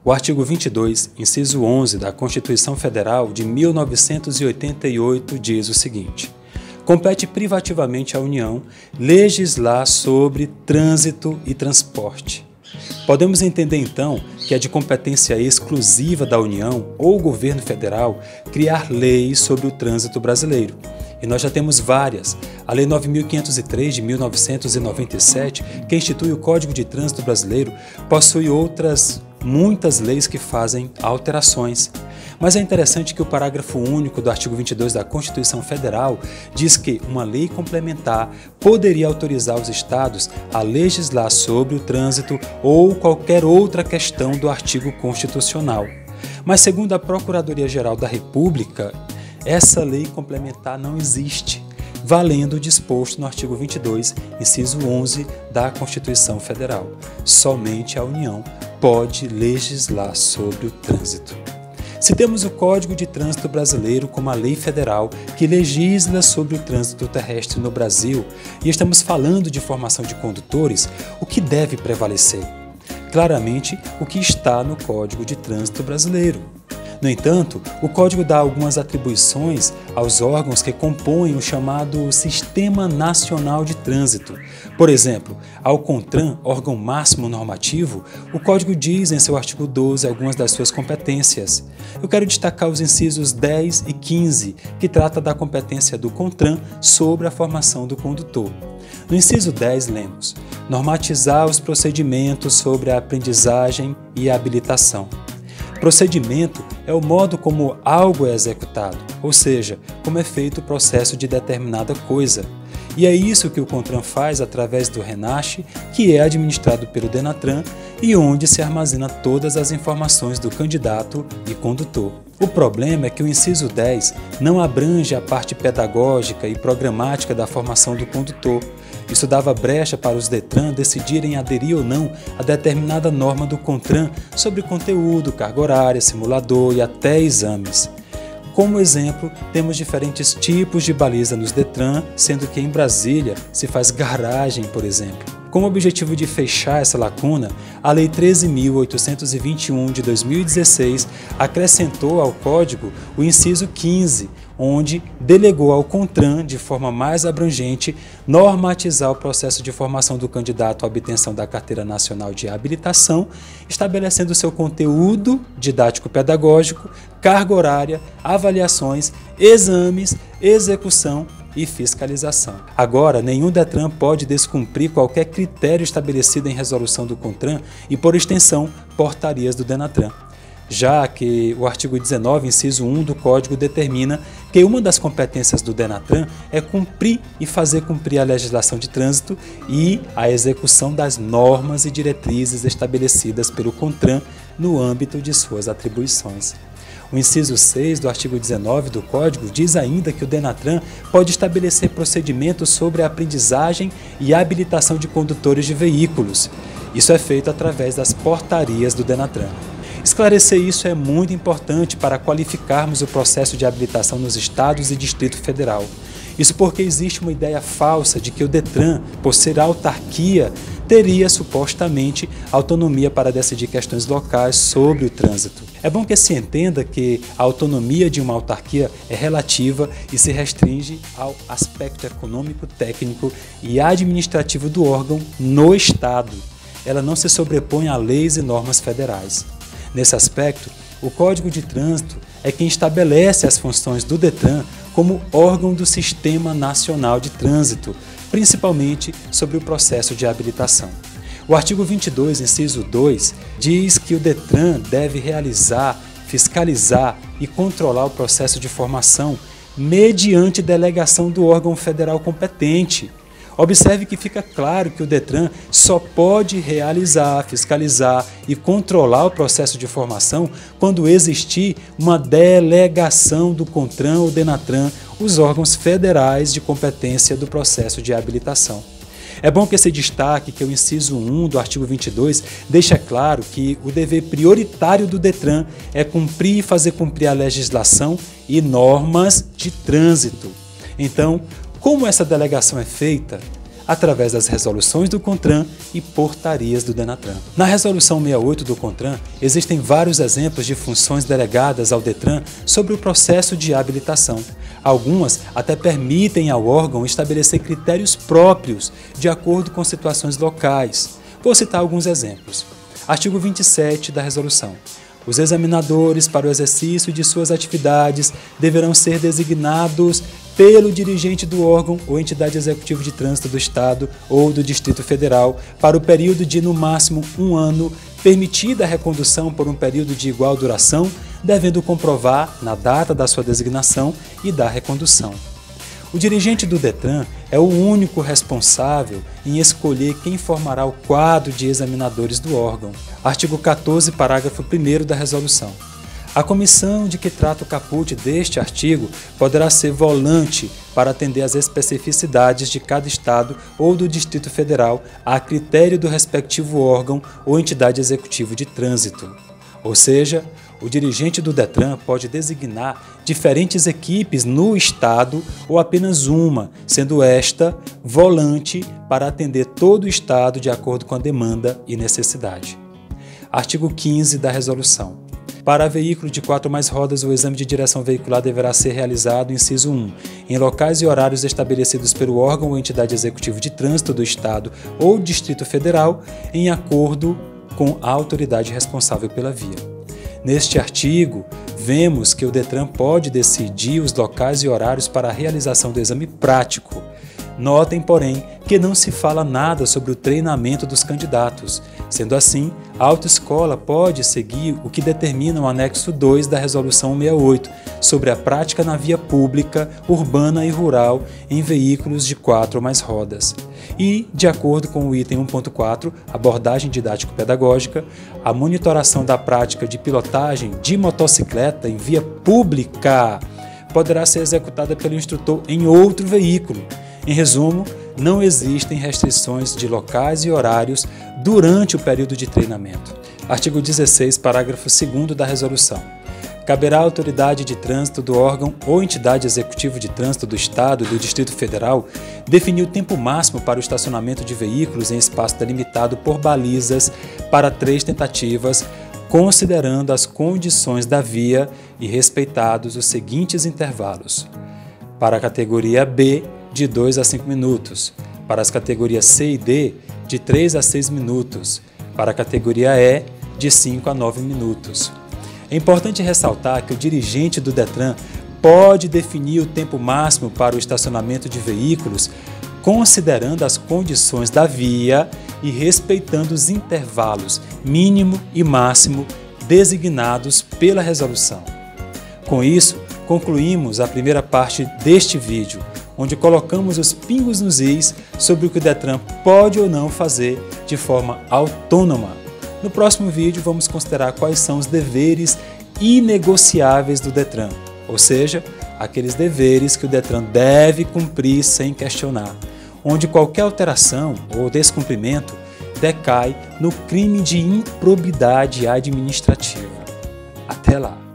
O artigo 22, inciso 11 da Constituição Federal de 1988 diz o seguinte: compete privativamente à União legislar sobre trânsito e transporte. Podemos entender, então, que é de competência exclusiva da União ou governo federal criar leis sobre o trânsito brasileiro. E nós já temos várias. A Lei 9.503 de 1997, que institui o Código de Trânsito Brasileiro, possui outras muitas leis que fazem alterações. Mas é interessante que o parágrafo único do artigo 22 da Constituição Federal diz que uma lei complementar poderia autorizar os estados a legislar sobre o trânsito ou qualquer outra questão do artigo constitucional. Mas, segundo a Procuradoria-Geral da República, essa lei complementar não existe, valendo o disposto no artigo 22, inciso 11 da Constituição Federal. Somente a União pode legislar sobre o trânsito. Se temos o Código de Trânsito Brasileiro como a lei federal que legisla sobre o trânsito terrestre no Brasil e estamos falando de formação de condutores, o que deve prevalecer? Claramente, o que está no Código de Trânsito Brasileiro. No entanto, o Código dá algumas atribuições aos órgãos que compõem o chamado Sistema Nacional de Trânsito. Por exemplo, ao CONTRAN, órgão máximo normativo, o Código diz em seu artigo 12 algumas das suas competências. Eu quero destacar os incisos 10 e 15, que trata da competência do CONTRAN sobre a formação do condutor. No inciso 10, lemos: normatizar os procedimentos sobre a aprendizagem e a habilitação. Procedimento é o modo como algo é executado, ou seja, como é feito o processo de determinada coisa. E é isso que o CONTRAN faz através do RENASH, que é administrado pelo DENATRAN e onde se armazena todas as informações do candidato e condutor. O problema é que o inciso 10 não abrange a parte pedagógica e programática da formação do condutor. Isso dava brecha para os DETRAN decidirem aderir ou não a determinada norma do CONTRAN sobre conteúdo, carga horária, simulador e até exames. Como exemplo, temos diferentes tipos de baliza nos DETRAN, sendo que em Brasília se faz garagem, por exemplo. Com o objetivo de fechar essa lacuna, a Lei 13.821 de 2016 acrescentou ao Código o inciso 15, onde delegou ao CONTRAN, de forma mais abrangente, normatizar o processo de formação do candidato à obtenção da Carteira Nacional de Habilitação, estabelecendo seu conteúdo didático-pedagógico, carga horária, avaliações, exames, execução e fiscalização. Agora, nenhum DETRAN pode descumprir qualquer critério estabelecido em resolução do CONTRAN e, por extensão, portarias do DENATRAN, já que o artigo 19, inciso 1 do Código determina que uma das competências do DENATRAN é cumprir e fazer cumprir a legislação de trânsito e a execução das normas e diretrizes estabelecidas pelo CONTRAN no âmbito de suas atribuições. O inciso 6 do artigo 19 do Código diz ainda que o DENATRAN pode estabelecer procedimentos sobre a aprendizagem e habilitação de condutores de veículos. Isso é feito através das portarias do DENATRAN. Esclarecer isso é muito importante para qualificarmos o processo de habilitação nos estados e Distrito Federal. Isso porque existe uma ideia falsa de que o DETRAN, por ser autarquia, teria supostamente autonomia para decidir questões locais sobre o trânsito. É bom que se entenda que a autonomia de uma autarquia é relativa e se restringe ao aspecto econômico, técnico e administrativo do órgão no Estado. Ela não se sobrepõe a leis e normas federais. Nesse aspecto, o Código de Trânsito é quem estabelece as funções do DETRAN como órgão do Sistema Nacional de Trânsito, principalmente sobre o processo de habilitação. O artigo 22, inciso 2, diz que o DETRAN deve realizar, fiscalizar e controlar o processo de formação mediante delegação do órgão federal competente. Observe que fica claro que o DETRAN só pode realizar, fiscalizar e controlar o processo de formação quando existir uma delegação do CONTRAN ou DENATRAN, os órgãos federais de competência do processo de habilitação. É bom que se destaque que o inciso 1 do artigo 22 deixa claro que o dever prioritário do DETRAN é cumprir e fazer cumprir a legislação e normas de trânsito. Então, como essa delegação é feita? através das resoluções do CONTRAN e portarias do DENATRAN. Na Resolução 68 do CONTRAN, existem vários exemplos de funções delegadas ao DETRAN sobre o processo de habilitação. Algumas até permitem ao órgão estabelecer critérios próprios de acordo com situações locais. Vou citar alguns exemplos. Artigo 27 da Resolução. Os examinadores para o exercício de suas atividades deverão ser designados pelo dirigente do órgão ou entidade executiva de trânsito do Estado ou do Distrito Federal para o período de, no máximo, 1 ano, permitida a recondução por um período de igual duração, devendo comprovar na data da sua designação e da recondução. O dirigente do DETRAN é o único responsável em escolher quem formará o quadro de examinadores do órgão. Artigo 14, parágrafo 1º da Resolução. A comissão de que trata o caput deste artigo poderá ser volante para atender às especificidades de cada Estado ou do Distrito Federal a critério do respectivo órgão ou entidade executiva de trânsito. Ou seja, o dirigente do DETRAN pode designar diferentes equipes no Estado ou apenas uma, sendo esta volante para atender todo o Estado de acordo com a demanda e necessidade. Artigo 15 da Resolução. Para veículo de 4 ou mais rodas, o exame de direção veicular deverá ser realizado, inciso 1, em locais e horários estabelecidos pelo órgão ou entidade executiva de trânsito do Estado ou Distrito Federal, em acordo com a autoridade responsável pela via. Neste artigo, vemos que o DETRAN pode decidir os locais e horários para a realização do exame prático. Notem, porém, que não se fala nada sobre o treinamento dos candidatos. Sendo assim, a autoescola pode seguir o que determina o anexo 2 da Resolução 68, sobre a prática na via pública, urbana e rural em veículos de 4 ou mais rodas. E, de acordo com o item 1.4, abordagem didático-pedagógica, a monitoração da prática de pilotagem de motocicleta em via pública poderá ser executada pelo instrutor em outro veículo. Em resumo, não existem restrições de locais e horários durante o período de treinamento. Artigo 16, parágrafo 2º da Resolução. Caberá à autoridade de trânsito do órgão ou entidade executiva de trânsito do Estado e do Distrito Federal definir o tempo máximo para o estacionamento de veículos em espaço delimitado por balizas para 3 tentativas, considerando as condições da via e respeitados os seguintes intervalos. Para a categoria B, de 2 a 5 minutos, para as categorias C e D, de 3 a 6 minutos, para a categoria E, de 5 a 9 minutos. É importante ressaltar que o dirigente do DETRAN pode definir o tempo máximo para o estacionamento de veículos, considerando as condições da via e respeitando os intervalos mínimo e máximo designados pela resolução. Com isso, concluímos a primeira parte deste vídeo, onde colocamos os pingos nos is sobre o que o DETRAN pode ou não fazer de forma autônoma. No próximo vídeo vamos considerar quais são os deveres inegociáveis do DETRAN, ou seja, aqueles deveres que o DETRAN deve cumprir sem questionar, onde qualquer alteração ou descumprimento decai no crime de improbidade administrativa. Até lá!